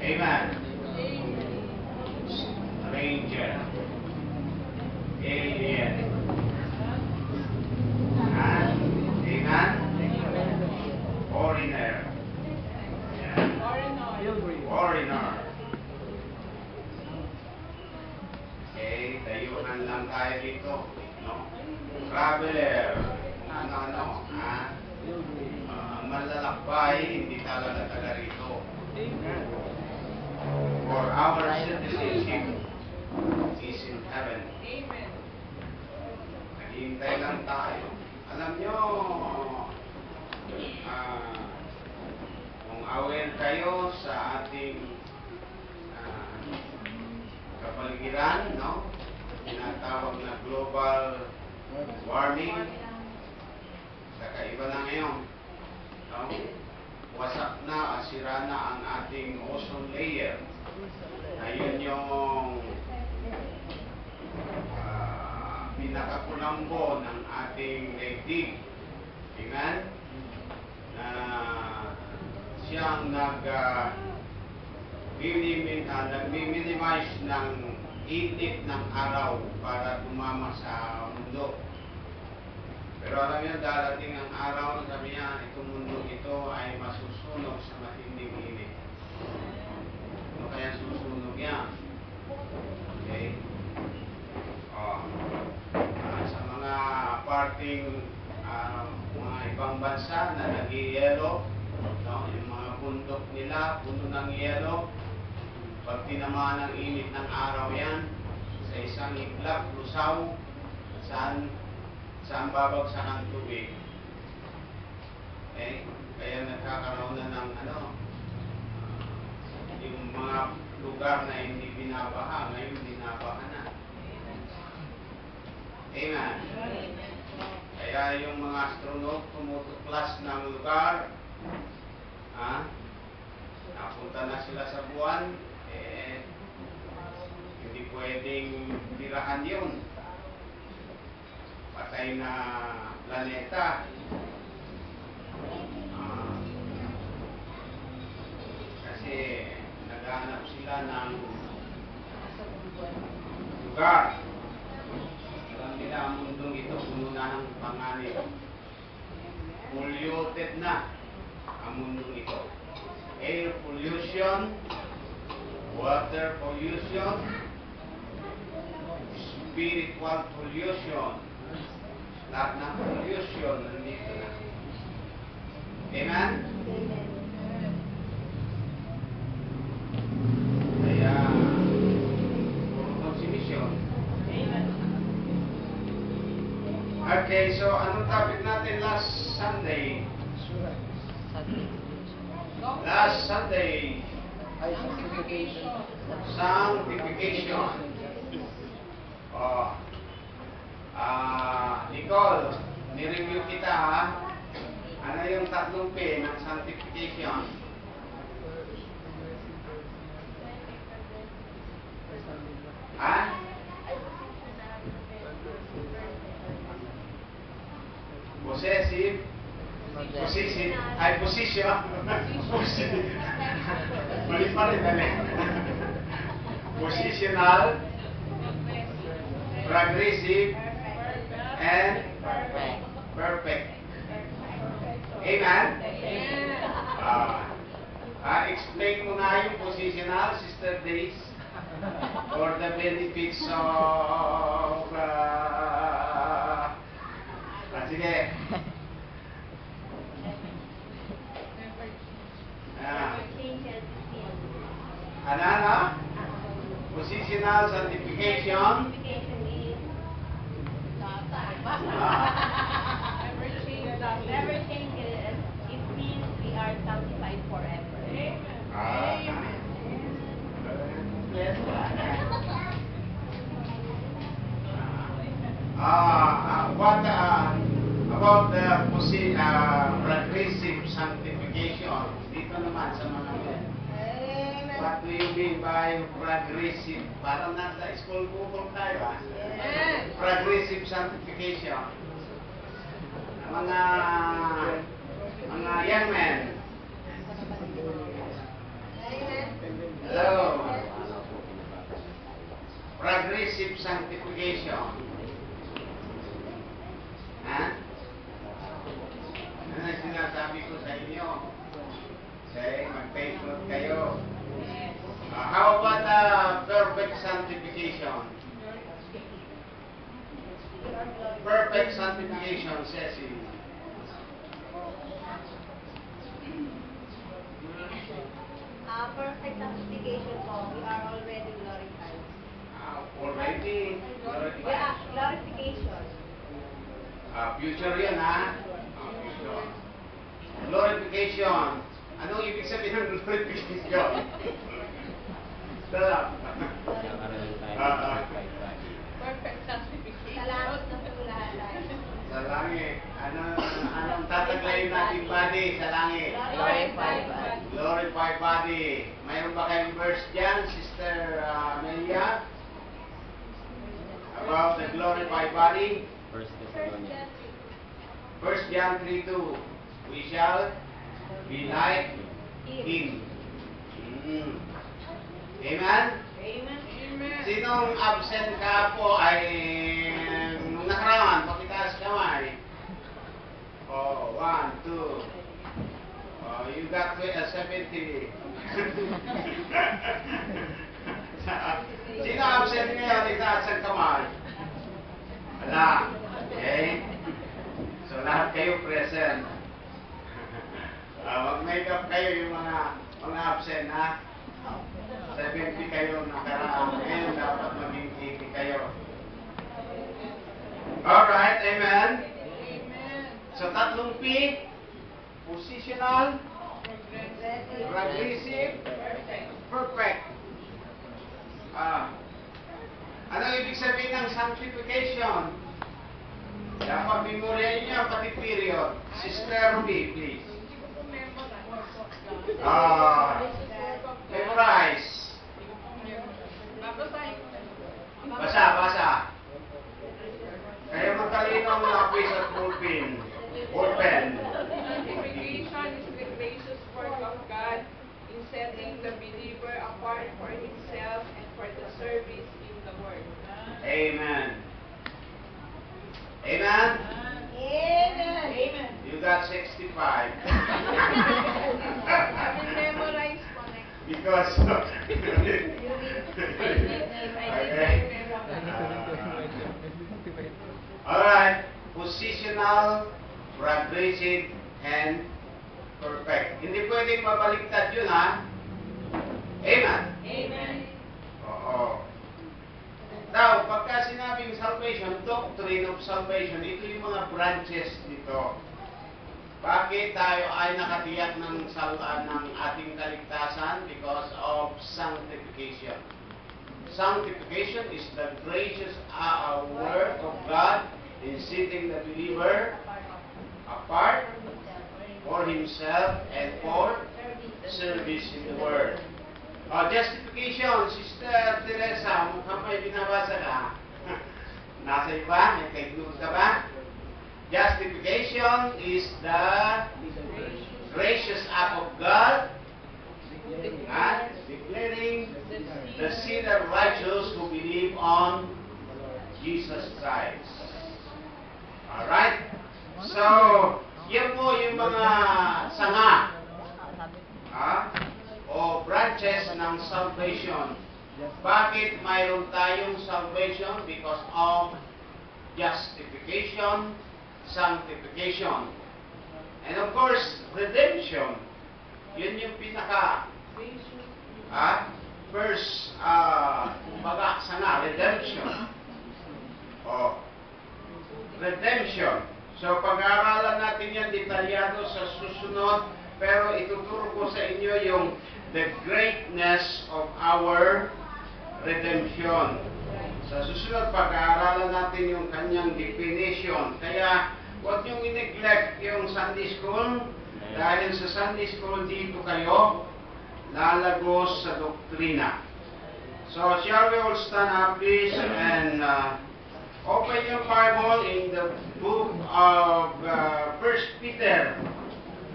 Amen. Stranger. Alien. Amen. Foreigner. Foreigner. Okay, tayunan lang tayo dito. No? Traveler. Ano, ha? Malalakbay, hindi talaga taga rito. For our citizenship is in heaven. Amen. Naghihintay lang tayo. Alam nyo, kung aware kayo sa ating kapaligiran, no? Tinatawag na global warming. Kakaiba na ngayon. No? Wasak na, sira na ang ating ozone layer. Ayun yung pinakakulambo ng ating daigdig. Amen? Na siyang nag-minimize ng init ng araw para tumama sa mundo. Pero alam niyo, darating ang araw na sabi niya, itong mundo ito ay masusunog sa matinding init. Ano kaya susunog yan? Okay? Sa mga parting mga ibang bansa na nag-yelo, no? Yung mga bundok nila, puno ng yelo, pag tinamaan ng init ng araw yan, sa isang iglap, lusaw, saan babagsak ang tubig. Okay? Kaya nagkakaroon na ng yung mga lugar na hindi binabaha, ngayon binabaha na. Amen. Kaya yung mga astronaut tumutuklas ng lugar, napunta na sila sa buwan, hindi pwedeng tirahan yun. Patay na planeta. Kasi naghahanap sila ng lugar. Alam nila ang mundong ito puno na ng panganib. Polluted na ang mundong ito. Air pollution, water pollution, spiritual pollution. Lahat ng pollution nandito na. Amen? Kaya, puro consumption. Okay, so anong topic natin last Sunday? Last Sunday. Sanctification. Nicole, nireview kita ha. Ano yung tatlong P ng sanctification? Ha? Possessive. Position. Ay, position. Mali pa rin dali. Positional, progressive, and perfect. Amen? Explain mo nga yung positional, Sister Days, for the benefits of... sige. Ano? Positional sanctification. Never changes. It means we are sanctified forever. Amen. Yes. What about the progressive sanctification? Dito naman sa mga what do you mean by progressive? Parang nasa school bukol tayo, ha? Progressive sanctification. Mga young men. receive sanctification? Ha? Ano ang sinasabi ko sa inyo? Okay, mag-take note kayo. How about perfect sanctification? Perfect sanctification, Ceci. Perfect sanctification po, we are already glorified. Already glorified. Glorification. Future yan, ha? Future. Glorification. Anong ibig sabihin ng glorification? Sarap. Perfect sanctification. Sa langit na po lahat tayo. Sa langit. Anong tataglayin natin body sa langit? Glorified body. Glorified body. Mayroon ba kayong verse dyan, Sister Amelia? About the glorified body? First Thessalonians. 1 John 3:2. We shall be like Him. Amen? Amen. Amen. Sinong absent ka po ay nung nakaraan? Pakitaas kamay. Oh, 1, 2. Oh, you got 70. Sino absent ngayon? Itaas ang kamay. Wala. Okay? So, lahat kayo present. Mag-makeup kayo yung mga absent, ha? 70 kayo nakaraan. Ngayon, dapat maging 80 kayo. Alright, amen? Amen. So, tatlong P. Positional, progressive, perfect. Ano ibig sabihin ng sanctification? Dapat memoryahin niyo pati period. Sister B, please. Hindi ko po memorize. Memorize. Babasahin ko. Basa. Kaya matalino ang mga quiz at ballpen. Sanctification is the gracious work of God in setting the believer apart for Himself and for the service in the Word. Amen. Amen? Amen. Amen. You got 65. I will memorize po next. Because... Alright. Positional, progressive, and perfect. Hindi pwedeng mabaliktad yun, ha? Amen? Amen. Oo. Now, pagka sinabing salvation, doctrine of salvation, ito yung mga branches dito. Bakit tayo ay nakatiyak ng ating kaligtasan? Because of sanctification. Sanctification is the gracious work of God in setting the believer apart for Himself and for service in the Word. Justification, Sister Teresa, mukhang may binabasa ka. Nasa iba? May take-note ka ba? Justification is the gracious act of God, declaring the sinner righteous who believe on Jesus Christ. Alright? So, yan po yung mga sanga o branches ng salvation. Bakit mayroon tayong salvation? Because of justification, sanctification, and of course, redemption. Yun yung pinaka first kumbaga sana, redemption. Redemption. So, pag-aaralan natin yan detalyado sa susunod, pero ituturo ko sa inyo yung the greatness of our redemption. Sa susunod, pag-aaralan natin yung kanyang definition. Kaya, huwag niyong i-neglect yung Sunday School, dahil sa Sunday School dito kayo lalagos sa doktrina. So, shall we all stand up, please, and open your Bible in the book of 1 Peter.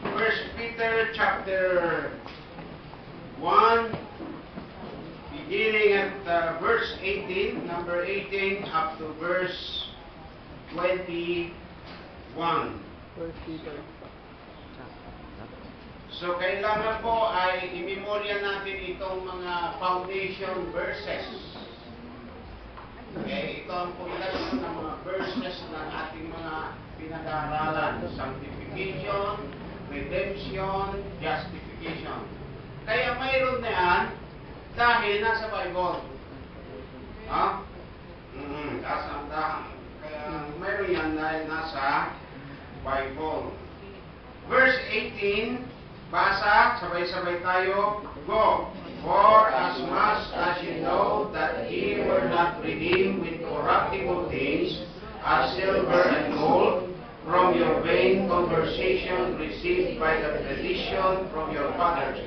1 Peter chapter 1, beginning at verse 18, number 18 up to verse 21. So, kailangan po ay imemorya natin itong mga foundation verses. Okay, ito ang paglalaan ng mga verses ng ating mga pinag-aaralan. Sanctification, redemption, justification. Kaya mayroon na yan dahil nasa Bible. Ha? Kaya mayroon yan dahil nasa Bible. Verse 18, basa, sabay-sabay tayo, go. For as much as you know that ye were not redeemed with corruptible things, as silver and gold, from your vain conversation received by the tradition from your fathers,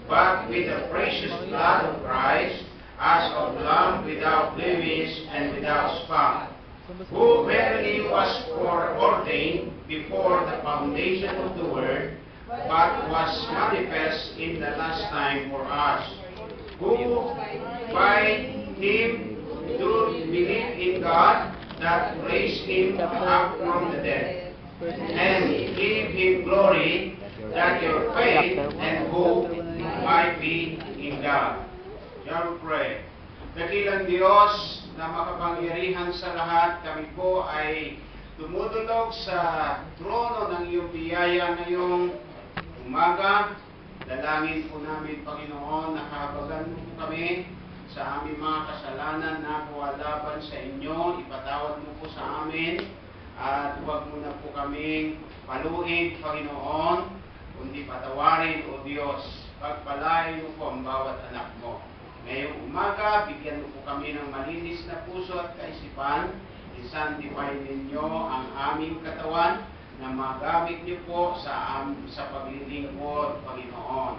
but with the precious blood of Christ, as of lamb without blemish and without spot, who verily was foreordained before the foundation of the world, but was manifest in the last time for us, who by him do believe in God, that raised him up from the dead, and give him glory, that your faith and hope might be in God. Shall we pray? Dakilang Diyos na makapangyarihan sa lahat, kami po ay tumutulog sa trono ng iyong biyaya ngayong umaga. Dalangin po namin, Panginoon, nakahabagan mo po kami sa aming mga kasalanan na laban sa inyo. Ipatawad mo po sa amin at huwag mo na po kaming paluin, Panginoon, kundi patawarin, O Diyos. Pagpalain mo po ang bawat anak mo. Ngayong umaga, bigyan mo po kami ng malinis na puso at kaisipan. I-sanctify ninyo ang aming katawan na magamit niyo po sa paglilingkod, Panginoon,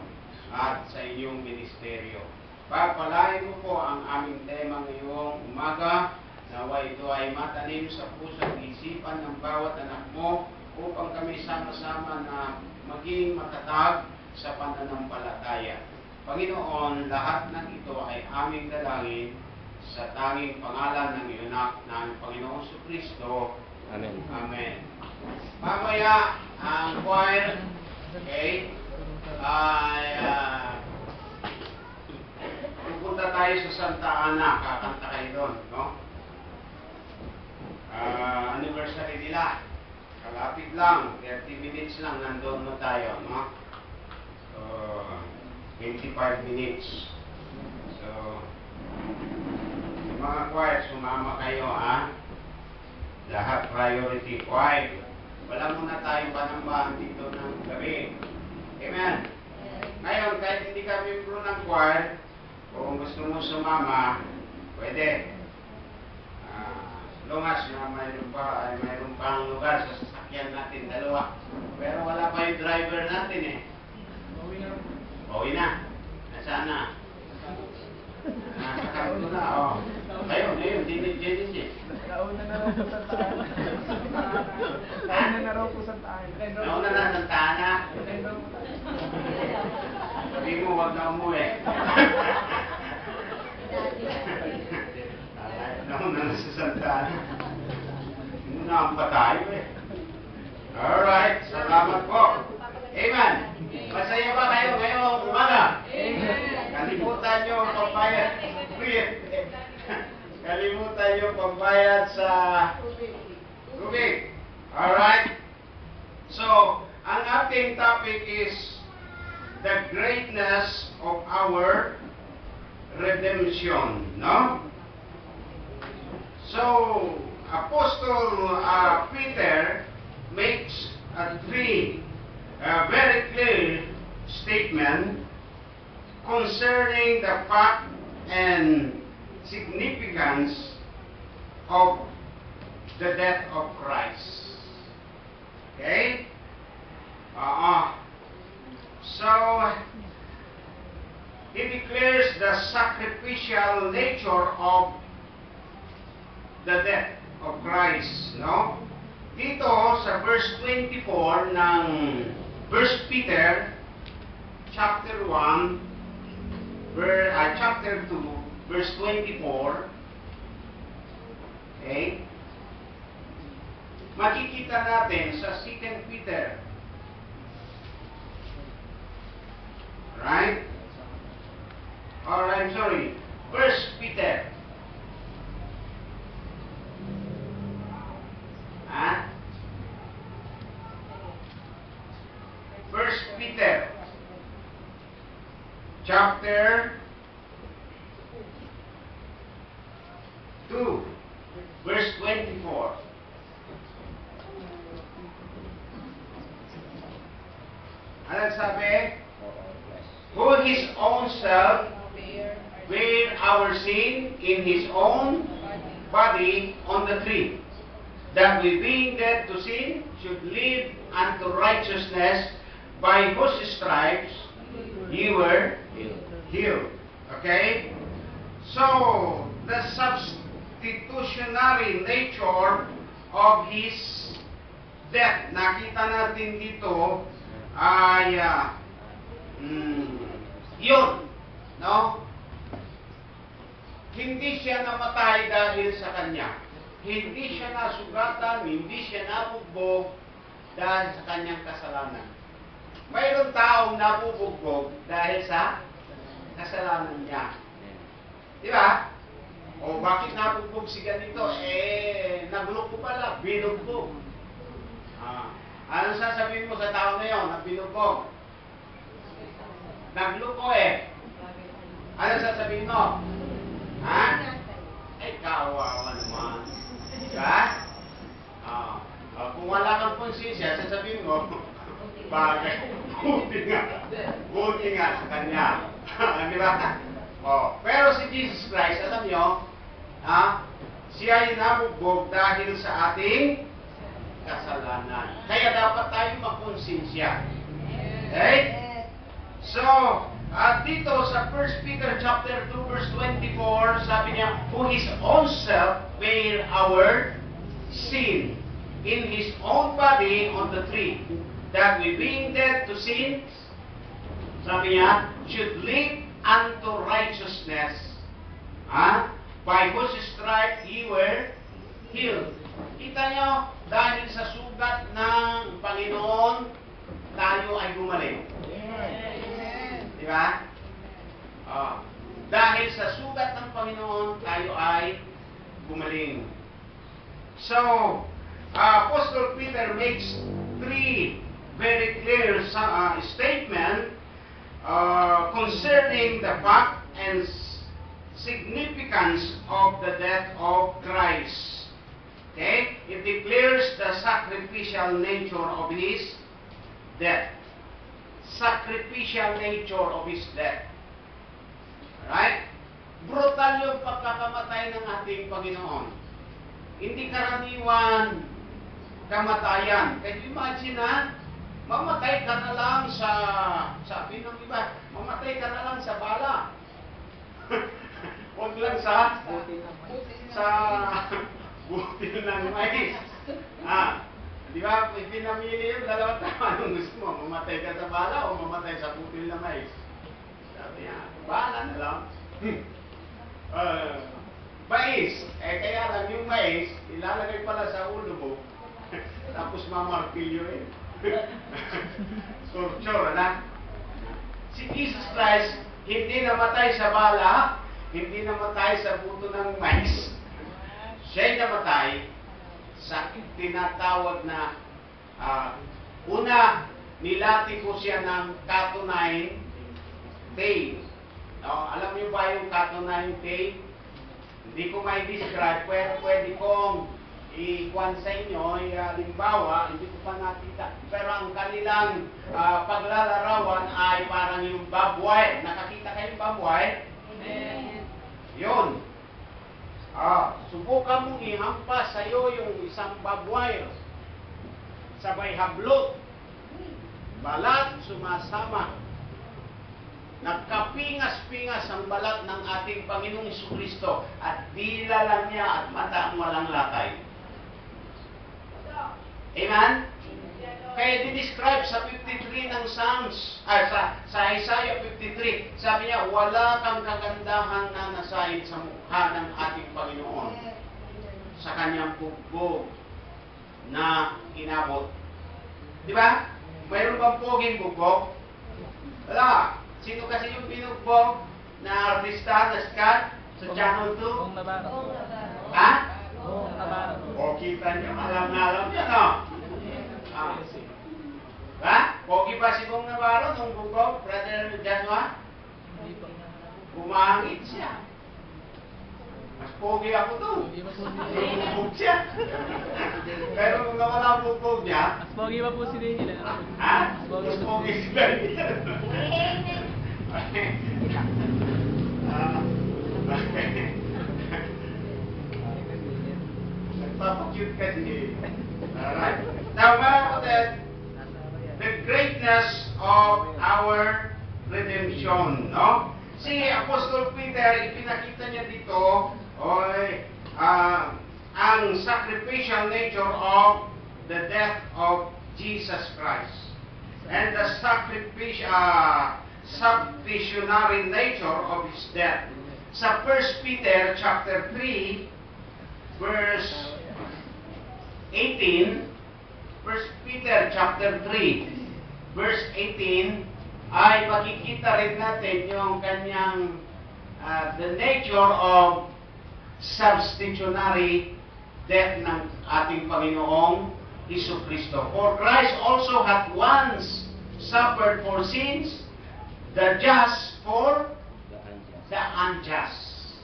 at sa inyong ministeryo. Pagpalain mo po ang aming tema ngayong umaga, nawa ito ay matanim sa puso at isipan ng bawat anak mo upang kami sama-sama na maging matatag sa pananampalataya. Panginoon, lahat ng ito ay aming dalangin sa tanging pangalan ng iyong anak na ang Panginoong Kristo. Amen. Amen. Mamaya, ang choir, okay, ay pupunta tayo sa Santa Ana, kakanta kayo doon, no? Anniversary nila. Kalapit lang, 30 minutes lang, nandun na tayo, no? So, 25 minutes. So, yung mga choir, sumama kayo, ha? Lahat priority 5. Wala muna tayong panambahan dito ng gabi. Amen. Ngayon, kahit hindi ka membro ng choir, kung gusto mo sumama, pwede. Lungas na mayroon pang lugar sa sasakyan natin, dalawa. Pero wala pa yung driver natin eh. Pauwi na. Nasaan na? Nasa kanto na, oh. Ayun, dinit. Nauna na raw po sa taan. Nauna na raw po sa taan. Nauna na ng tana. Sabi mo, huwag na umuwi. Nauna na sa Santana. Nauna pa tayo eh. Alright, salamat po. Amen. Masaya ba kayo ngayong umaga? Amen. Kalimutan nyo ang pambayad. Kalimutan nyo pambayad sa tubig. Alright? So, ang ating topic is the greatness of our redemption. No? So, Apostle Peter makes three very clear statement concerning the fact and significance of the death of Christ. Okay? So, he declares the sacrificial nature of the death of Christ. No? Dito sa verse 24 ng 1 Peter chapter 1, chapter 2, verse 24, okay, makikita natin sa 2 Peter, right? Or I'm sorry, 1 Peter. Ah? 1 Peter chapter 2 verse 24. Ano sabi? Who his own self bare our sin in his own body on the tree, that we being dead to sin should live unto righteousness, by whose stripes ye were healed. Okay? So, the substitutionary nature of his death, nakita natin dito, ay yun, no? Hindi siya namatay dahil sa kanya. Hindi siya nasugatan, hindi siya nabugbog dahil sa kanyang kasalanan. Mayroon taong nabubugbog dahil sa kasalanan niya. Di ba? O bakit nabugbog si ganito? Nagloko pala, binugbog. Anong sasabihin mo sa tao na yun na binugbog? Nagloko Anong sasabihin mo? Ha? Ay, kawawa naman. Diba? Kung wala kang konsensya, sasabihin mo, bagay, buti nga sa kanya. Di ba? Pero si Jesus Christ, alam nyo, siya ay nabugbog dahil sa ating kasalanan. Kaya dapat tayo makonsensya. Okay? So, dito sa 1 Peter chapter 2 verse 24, sabi niya, who his own self bare our sin in his own body on the tree, that we being dead to sin, sabi niya, should live unto righteousness, by whose stripes ye were healed. Kita niyo, dahil sa sugat ng Panginoon, tayo ay gumaling. Di ba? Dahil sa sugat ng Panginoon, tayo ay gumaling. So, Apostle Peter makes three very clear statements concerning the fact and significance of the death of Christ. Okay? It declares the sacrificial nature of his death. Sacrificial nature of his death. Right? Brutal yung pagkakamatay ng ating Panginoon. Hindi karaniwan kamatayan. Can you imagine mamatay ka na lang sa, sabi ng iba, mamatay ka na lang sa bala. Huwag lang sa butil ng mais. Di ba, pinamili yung dalawang tao. Anong gusto mo? Mamatay ka sa bala o mamatay sa butil ng mais? Sabi niya, bala na lang. Mais. Kaya lang yung mais, ilalagay pala sa ulo mo. Tapos mamartilyo Torture, Si Jesus Christ, hindi namatay sa bala, hindi namatay sa buto ng mais. Siya'y namatay sa tinatawag na una, nilati ko siya ng cationic tape. Alam niyo ba yung cationic tape? Hindi ko may describe, pero pwede kong ikuan sa inyo, halimbawa, hindi ko pa nakita. Pero ang kanilang paglalarawan ay parang yung barbed wire. Nakakita kayo yung barbed wire? Amen. Yun. Subukan mong ihampas sa'yo yung isang barbed wire. Sabay hablot. Balat sumasama. Nagkapingas-pingas ang balat ng ating Panginoong Jesucristo at dila lang niya at mata ang walang lakay. Amen? Kaya di-describe sa 53 ng Psalms, sa Isaiah 53, sabi niya, wala kang kagandahan na nasahin sa mukha ng ating Panginoon sa kanyang bugbog na inabot. Di ba? Mayroon bang poging bugbog? Wala. Sino kasi yung binugbog na artista na sikat sa Channel 2? Bong Navarro. Ha? Bong Navarro. O, kita niyo, alam niya, no? Ah. Ha? Pogi ba si Bong Navarro nung bugbog, Brother Joshua? Hindi po. Bumangit siya. Mas pogi ako doon. Hindi pa po si Bugbog siya. Pero kung nawala ang bugbog niya, Mas pogi pa po si Daniel. ha? Mas pogi si Daniel. Nagpapakute kasi. Alright. Now, mga kapatid, the greatness of our redemption, no? Si Apostol Peter, ipinakita niya dito, ang sacrificial nature of the death of Jesus Christ. And the substitutionary nature of His death. Sa 1 Peter chapter 3, verse 18, 1 Peter chapter 3, verse 18, ay makikita rin natin yung kanyang the nature of substitutionary death ng ating Panginoong Jesucristo. For Christ also hath once suffered for sins, the just for the unjust.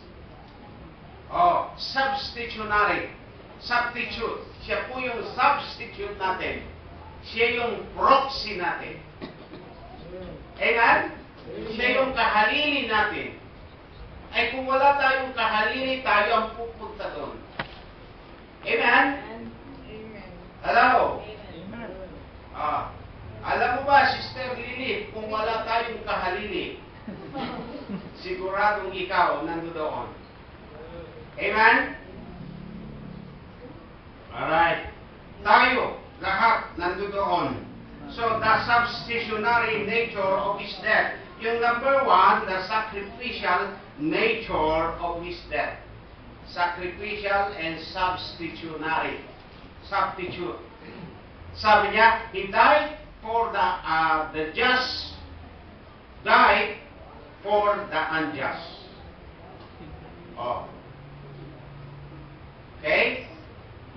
Oh, substitutionary. Substitute. Siya po yung substitute natin. Siya yung proxy natin. Amen? Siya yung kahalili natin. Ay kung wala tayong kahalili, tayo ang pupunta doon. Amen? Hello? Amen. Alam mo ba, Sister Lily, kung wala tayong kahalili, siguradong ikaw nandoon. Amen? Alright. Tayo, lahat nandoon. So, the substitutionary nature of His death. Yung number one, the sacrificial nature of His death. Sacrificial and substitutionary. Substitute. Sabi niya, He died for the just, died for the unjust. Oh. Okay?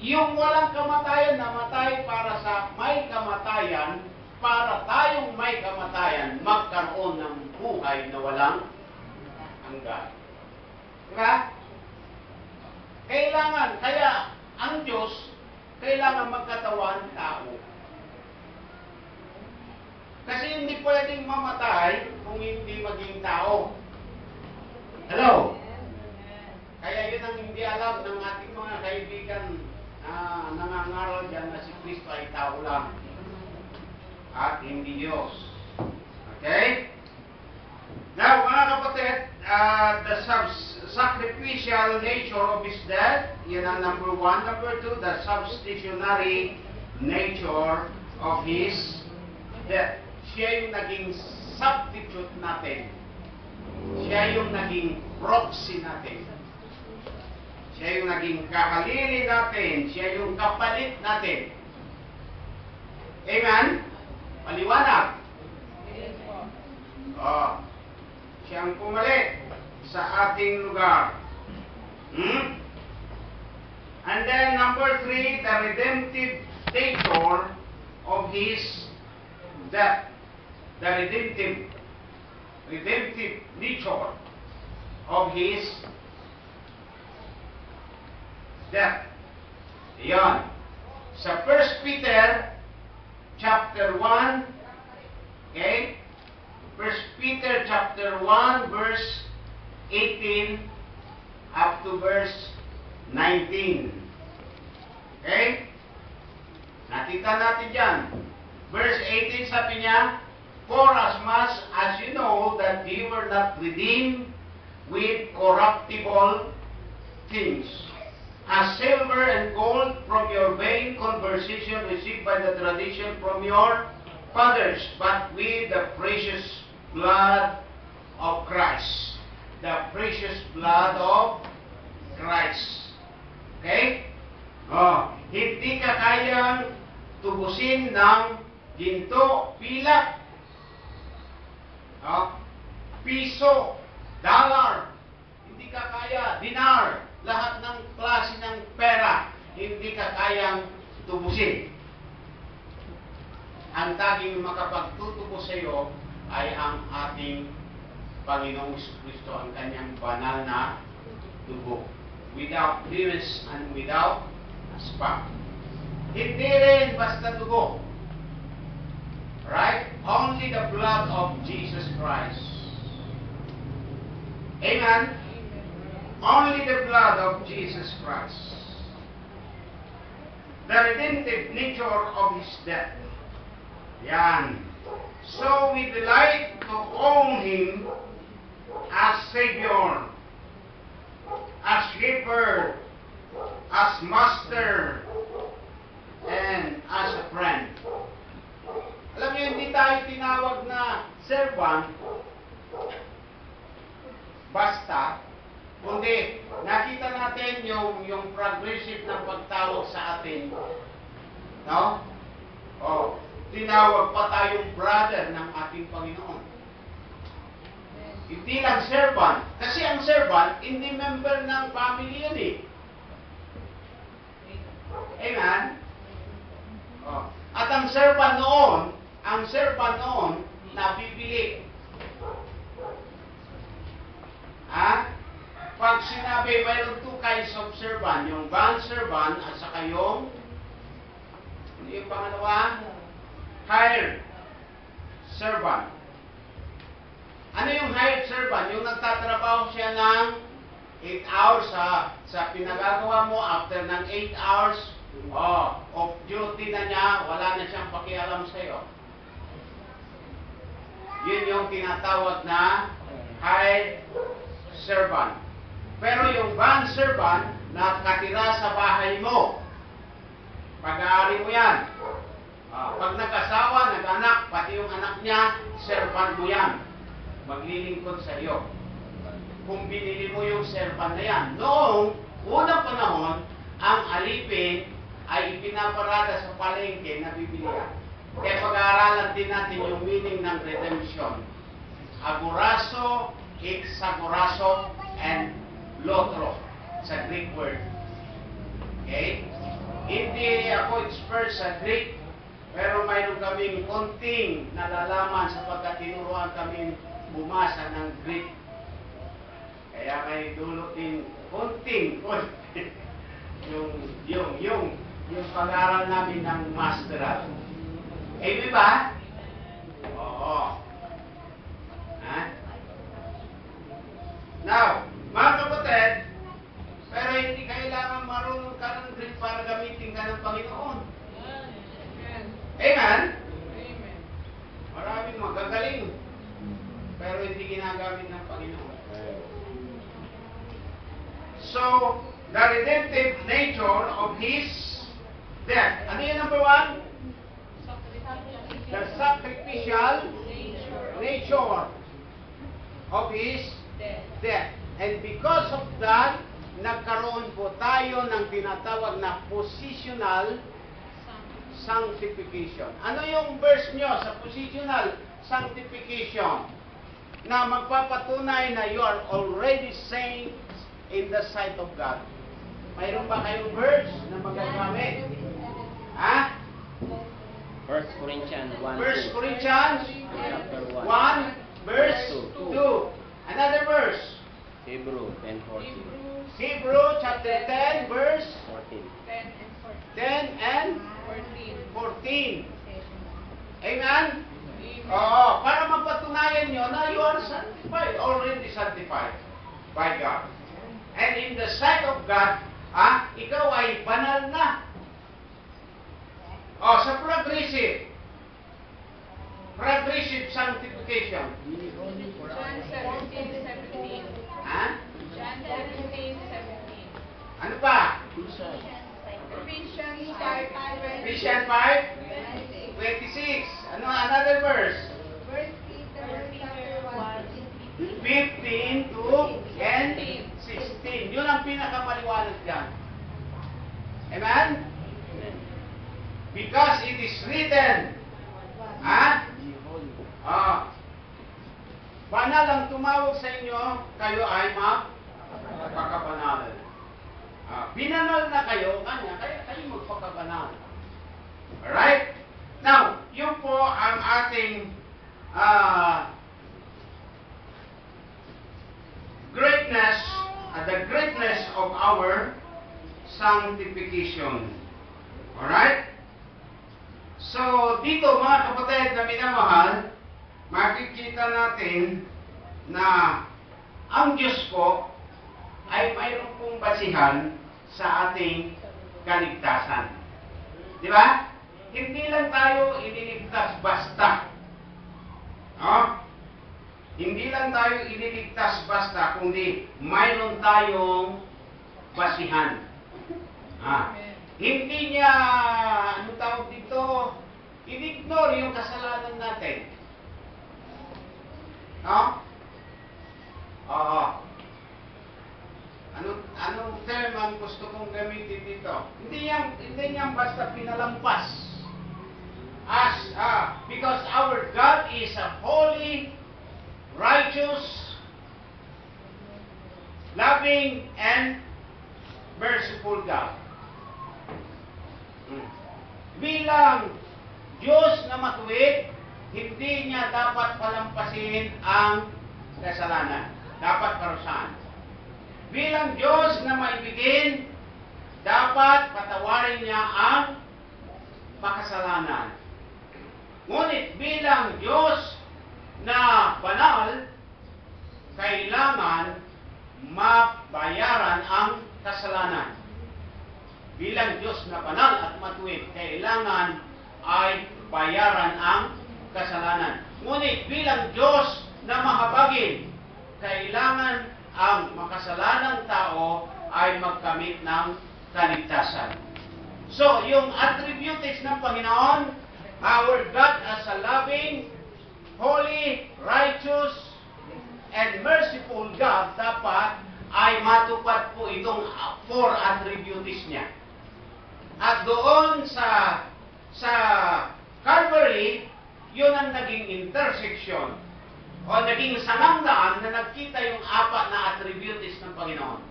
Yung walang kamatayan, namatay para sa may kamatayan, para tayong may kamatayan, magkaroon ng buhay na walang hanggan. Diba? Kailangan, kaya ang Diyos, kailangan magkatawan tao. Kasi hindi pwedeng mamatay kung hindi maging tao. Hello? Kaya yun ang hindi alam ng ating mga kaibigan na nangangaral dyan na si Kristo ay tao lang at hindi Diyos. Okay? Now, mga kapatid, the sacrificial nature of His death, yun ang number one. Number two, the substitutionary nature of His death. Siya yung naging substitute natin. Siya yung naging proxy natin. Siya yung naging kahalili natin. Siya yung kapalit natin. Amen? Paliwanag. Siyang pumalit sa ating lugar. And then number three, the redemptive nature of His death. The redemptive nature of His death. Yan. Sa 1 Peter chapter 1, okay? 1 Peter chapter 1 verse 18 up to verse 19. Okay? Nakita natin dyan. Verse 18 sabi niya, for as much as you know that ye were not redeemed with corruptible things, as silver and gold from your vain conversation received by the tradition from your fathers, but with the precious blood of Christ. The precious blood of Christ. Okay? Oh, hindi ka kayang tubusin ng ginto, pilak, piso, dollar, hindi ka kaya, dinar, lahat ng klase ng pera, hindi ka kayang tubusin. Ang tanging makapagtutubo sa iyo ay ang ating Panginoong Kristo, ang kanyang banal na dugo. Without blemish and without spot. Hindi rin basta dugo. Right? Only the blood of Jesus Christ. Amen? Only the blood of Jesus Christ. The redemptive nature of His death. Yan. So we delight to own Him as Savior, as Shepherd, as Master, and as a friend. Alam niyo, hindi tayo tinawag na servant basta, kundi nakita natin yung progressive ng pagtawag sa atin. No? Oh, tinawag pa tayong brother ng ating Panginoon. Hindi lang servant. Kasi ang servant, hindi member ng family yan eh. Amen? Oh. At ang servant noon, nabibili. Pag sinabi, mayroon two kinds of servant, yung bond servant at saka yung pangalawa, hired servant. Ano yung hired servant? Yung nagtatrabaho siya ng 8 hours sa pinagagawa mo, after ng 8 hours of duty na niya, wala na siyang pakialam sa iyo. Yun yung tinatawag na hired servant. Pero yung bond servant, nakatira sa bahay mo. Pag-aari mo yan. Pag nag-asawa, nag-anak, pati yung anak niya, servant mo yan. Maglilingkod sa iyo. Kung binili mo yung servant na yan. Noong unang panahon, ang alipin ay ipinaparada sa palengke na bibilihan. Kaya pag-aaralan din natin yung meaning ng redemption. Agorazo, exagorazo, and lotro sa Greek word. Okay? Hindi ako expert sa Greek, pero mayroon kaming konting nalalaman sapagkat tinuruan kami bumasa ng Greek. Kaya may dulutin konting yung pag-aaral namin ng masteral. Di ba? Oo. Now, mga kapatid, pero hindi kailangan marunong ka ng Greek para gamitin ka ng Panginoon. Amen? Amen. Maraming magagaling, pero hindi ginagamit ng Panginoon. So, the redemptive nature of His death. Ano yung number 1? The sacrificial nature of His death. And because of that, nagkaroon po tayo ng tinatawag na positional sanctification. Ano yung verse nyo sa positional sanctification? Na magpapatunay na you are already saints in the sight of God. Mayroon ba kayong verse na magagamit? 1 Corinthians 1, 1 Corinthians chapter 1. 1 verse 2. Another verse. Hebrew 10:14. Hebrew chapter 10 verse 14. 10 and 14. 14. Amen? Oo, para mapatunayan nyo na you are sanctified, already sanctified by God. And in the sight of God, ikaw ay banal na. Sa progressive sanctification. John 17:17. Ha? John 17:17. Ano pa? Ephesians 5:26. Ano, another verse? 15 to and 16. Yun ang pinakamaliwanag dyan. Amen? Because it is written. Ha? Banal ang tumawag sa inyo, kayo ay magpakabanal. Binanal na kayo, kaya kayo magpakabanal. Alright? Now, yun po ang ating greatness, the greatness of our sanctification. Alright? So, dito mga kapatid na minamahal, makikita natin na ang Diyos po ay mayroon pong basihan sa ating kaligtasan. Di ba? Hindi lang tayo ililigtas basta. No? Hindi lang tayo ililigtas basta, kundi mayroon tayong basihan. Hindi niya, ano tawag dito, in-ignore yung kasalanan natin. No? Anong term ang gusto kong gamitin dito? Hindi yan basta pinalampas. Because our God is a holy, righteous, loving, and merciful God. Bilang Diyos na matuwid, hindi niya dapat palampasin ang kasalanan. Dapat parusahan. Bilang Diyos na maibigin, dapat patawarin niya ang makasalanan. Ngunit bilang Diyos na banal, kailangan mabayaran ang kasalanan. Bilang Diyos na banal at matuwid, kailangan ay bayaran ang kasalanan. Ngunit bilang Diyos na mahabagin, kailangan ang makasalanang tao ay magkamit ng kaligtasan. So, yung attributes ng Panginoon, our God as a loving, holy, righteous, and merciful God, dapat ay matupad po itong 4 attributes niya. At doon sa Calvary, yun ang naging intersection o naging sanangdaan na nagkita yung 4 na attributes ng Panginoon.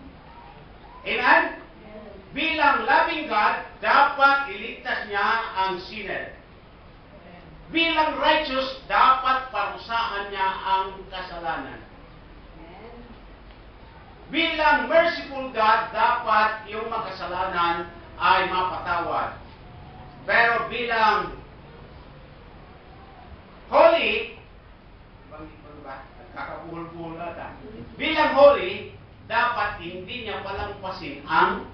Amen? Bilang loving God, dapat iligtas niya ang sinner. Bilang righteous, dapat parusahan niya ang kasalanan. Bilang merciful God, dapat yung makasalanan ay mapatawad. Pero bilang holy, nagkakabuhol-buhol ata. Bilang holy, dapat hindi niya palampasin ang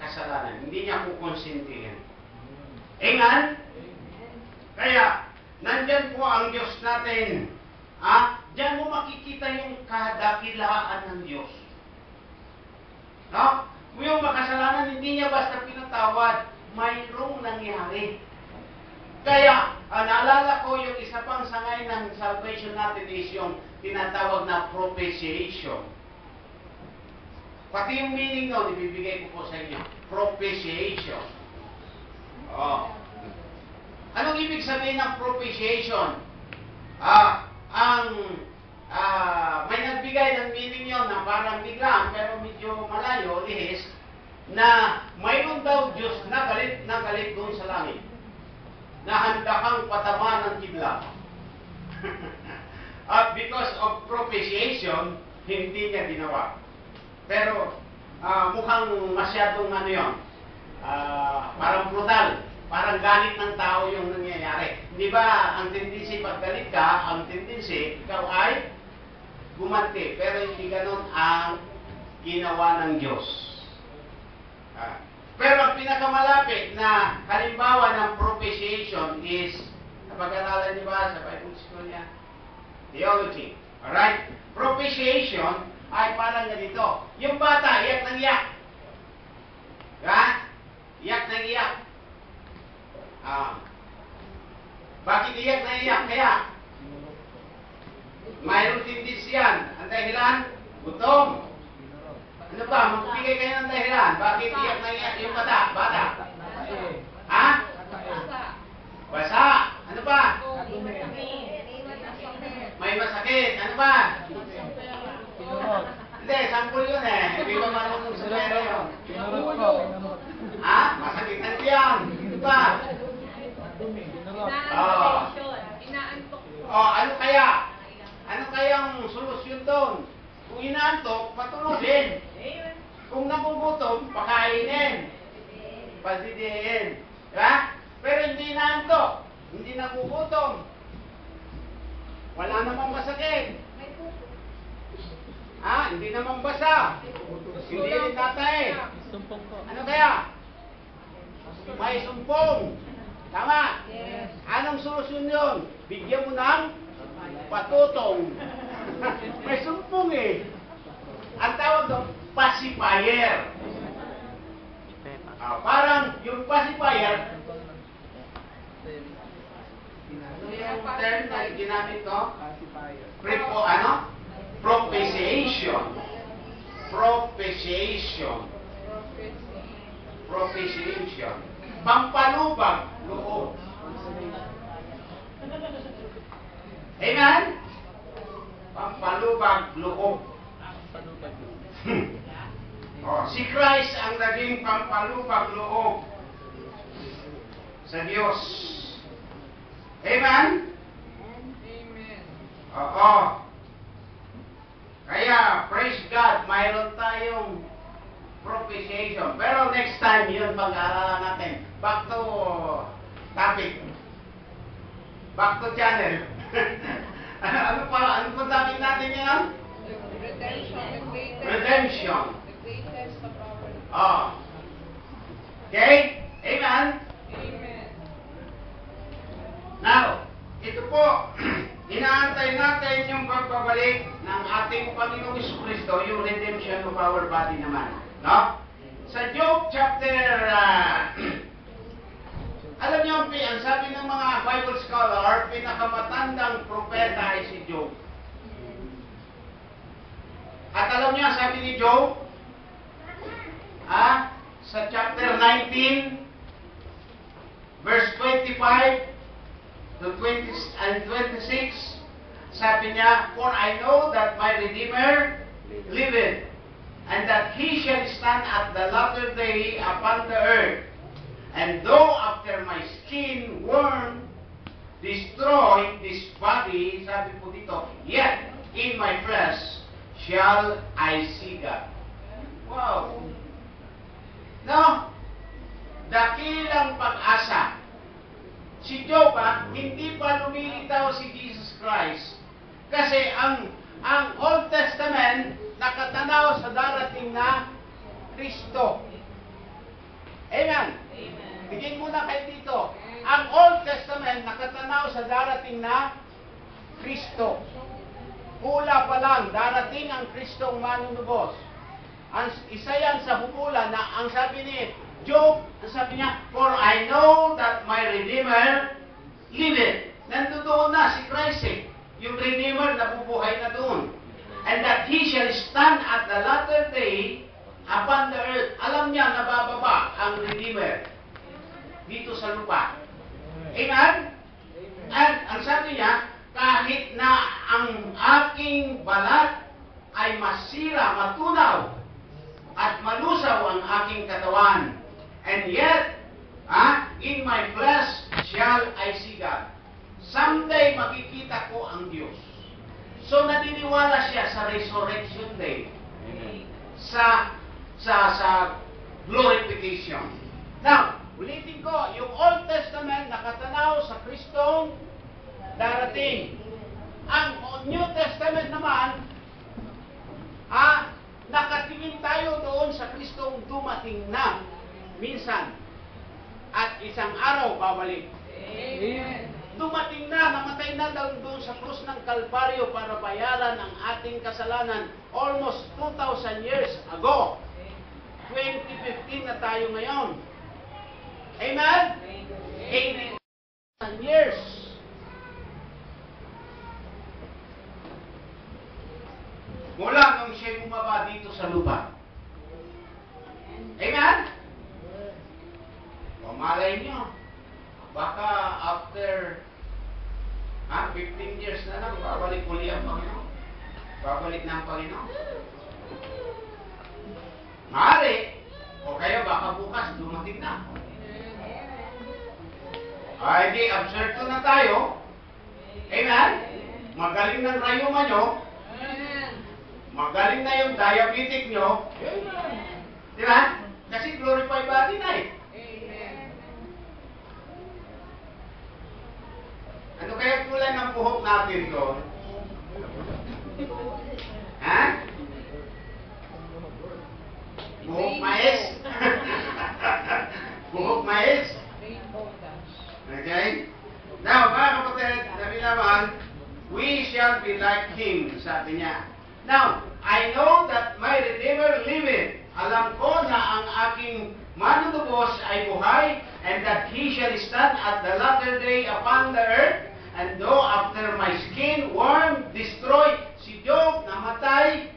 kasalanan. Hindi niya kukonsintihin. Amen? Kaya, nandyan po ang Diyos natin. Diyan mo makikita yung kadakilaan ng Diyos. No? Yung makasalanan, hindi niya basta pinatawad, mayroong nangyari. Kaya, naalala ko yung isa pang sangay ng salvation natin is yung tinatawag na propitiation. Pati yung meaning doon, ibibigay ko po sa inyo. Propitiation. Anong ibig sabihin ng propitiation? May nagbigay ng meaning yun na parang biglaan, pero medyo malayo, lihis, na mayroon daw Diyos na galit doon sa langit. Na handa kang patama ng kidlat. At because of propitiation, hindi niya ginawa. Pero mukhang masyadong parang brutal. Parang galit ng tao yung nangyayari. Di ba, ang tendency pag galit ka, ang tendency, ikaw ay gumanti. Pero hindi ganun ang ginawa ng Diyos. Pero ang pinakamalapit na halimbawa ng propitiation is, napag-aralan niyo ba sa Bible School niya? Theology. Alright? Propitiation ay parang ganito. Yung bata, iyak ng iyak. Iyak ng iyak. Bakit iyak na iyak? Kaya, mayroong tindis yan. Ang dahilan, gutom. Ano ba? Magbigay kayo ng dahilan. Bakit iyak na iyak yung bata? Ha? Basa. Ano ba? May masakit. Ano ba? Hindi, sampol yun eh. Hindi ba marunong sa pera yun? Ha? Masakit ang tiyan. Ano ba? Inaantok. Ano kaya? Ano kayang solusyon doon? Kung inaantok, matulogin. Kung nagugutom, pakainin. Pasidihin. Diba? Pero hindi inaantok. Hindi nagugutom. Wala namang masakit. Hindi naman basa. Hindi rin tatay. Ano kaya? May sumpong. Tama? Anong solusyon yun? Bigyan mo ng patutong. May sumpong eh. Ang tawag doon, pacifier. Parang yung pacifier, yung term na ginamit ko? Propitiation. Propitiation. Pampalubag loob. Amen? Pampalubag loob. Si Christ ang naging pampalubag loob sa Diyos. Amen? Amen. Oo. Kaya, praise God, mayroon tayong propitiation. Pero next time, yun pag-aaralan natin. Back to topic. Back to channel. Ano pa topic natin yan? Redemption. Redemption. The greatest of our Okay? Amen? Amen. Now, ito po, inaantay natin yung pagbabalik ng ating Panginoong Jesucristo, yung redemption of our body naman. No? Sa Job chapter, alam niyo, ang sabi ng mga Bible scholar, pinakamatandang propeta ay si Job. At alam niyo, sabi ni Job, sa chapter 19, verse 25 to 20 and 26, sabi niya, for I know that my Redeemer liveth, and that he shall stand at the latter day upon the earth. And though after my skin worm destroy this body, sabi po dito, yet in my flesh shall I see God. Wow! No? Dakilang pag-asa. Si Job, hindi pa lumilitaw si Jesus Christ. Kasi ang Old Testament nakatanaw sa darating na Kristo. Amen? Bigyan muna kayo dito. Ang Old Testament nakatanaw sa darating na Kristo. Hula pa lang, darating ang Kristong manunubos. Ang isa yan sa hula na ang sabi ni Job, ang sabi niya, for I know that my Redeemer liveth. Nandoon na si Christ eh. Yung Redeemer nabubuhay na doon. And that he shall stand at the latter day upon the earth. Alam niya, nabababa ang Redeemer dito sa lupa. Amen? At ang sabi niya, kahit na ang aking balat ay masira, matunaw, at malusaw ang aking katawan, and yet, in my flesh shall I see God. Someday makikita ko ang Diyos. So naniniwala siya sa Resurrection Day. Amen. Sa glorification. Now, ulitin ko, yung Old Testament nakatanaw sa Kristong darating. Ang New Testament naman, nakatingin tayo doon sa Kristong dumating na minsan. At isang araw babalik. Amen. Dumating na, namatay na daw doon sa krus ng Kalbaryo para bayaran ang ating kasalanan almost 2,000 years ago. 2015 na tayo ngayon. Amen? years. Mula nung siya bumaba dito sa lupa. Amen? Pamalay nyo, baka after 15 years na lang, babalik uli ang Panginoon. Babalik na ang Panginoon. Maaari, o kaya baka bukas, dumating na. Ay, di, absurdo na tayo. Amen? Magaling ng rayuma nyo. Magaling na yung diabetic nyo. Di ba? Kasi glorified body na eh. Ano kaya kulay ng buhok natin doon? Ha? Buhok mais? Buhok mais? Okay? Now, mga kapatid, sabi naman, we shall be like Him, sabi niya. Now, I know that my Redeemer liveth. Alam ko na ang aking manunubos ay buhay, and that He shall stand at the latter day upon the earth. And though after my skin worm destroy, si Job namatay,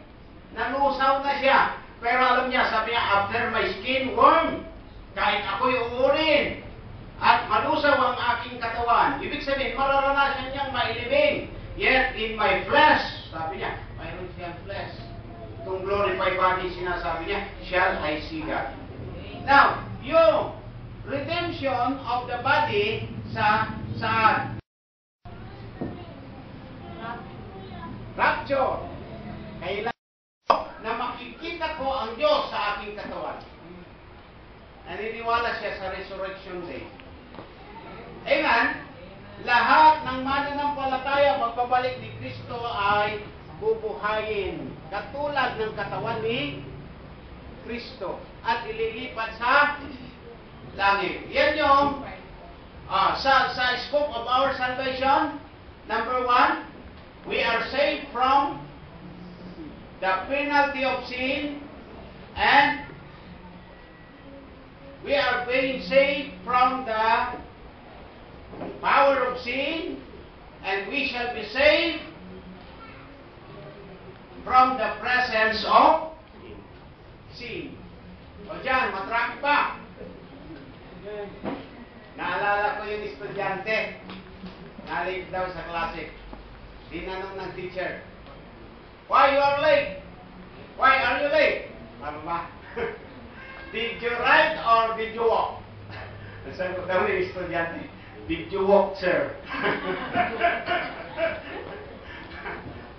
nalusaw na siya. Pero alam niya, sabi niya, after my skin worm, kahit ako'y uurin, at malusaw ang aking katawan. Ibig sabihin, mararanasan niyang mailibing. Yet in my flesh, sabi niya, mayroon siyang flesh. Itong glorified body, sinasabi niya, shall I see God. Now, yung redemption of the body sa saan? Rapture. Kailangan na makikita ko ang Diyos sa aking katawan. Naniniwala siya sa Resurrection Day. Amen? Lahat ng mananampalataya pagbabalik ni Kristo ay bubuhayin. Katulad ng katawan ni Kristo. At ililipat sa langit. Yan yung sa scope of our salvation. Number 1, we are saved from the penalty of sin, and we are being saved from the power of sin, and we shall be saved from the presence of sin. O dyan, matraki pa. Naalala ko yung estudyante. Nalate daw sa klase. Tinanong ng teacher, why you are late? Why are you late? Ano ba? Did you ride or did you walk? Sabi ko daw yung estudyante, did you walk, sir?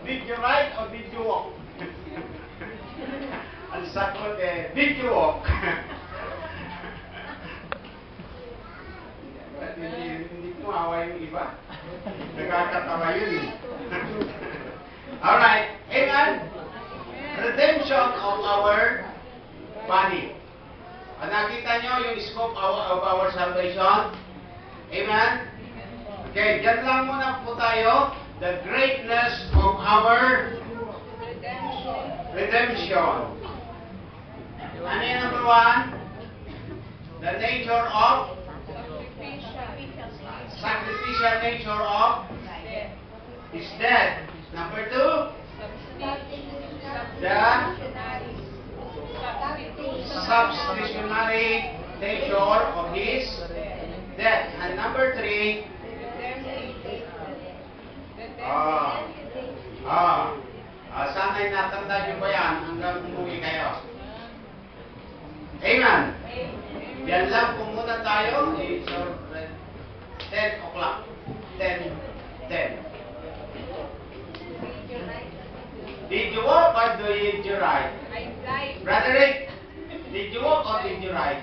Did you ride or did you walk? Ang sagot did you walk? Hindi kumawa yung iba. Nagkakatawa yun. Alright. Amen? Redemption of our body. Nakita nyo yung scope of our salvation? Amen? Okay, dyan lang muna po tayo. The greatness of our redemption. Ano yung number 1? The nature of sacrificial nature of is dead. Number 2, the substitutionary nature of his death. And number 3, sana'y natanda nyo ba yan hanggang umuwi kayo? Amen. Yan lang po muna tayo. 10 o'clock. 10. Did you walk or did you ride? I died. Brother Rick, did you walk or did you ride?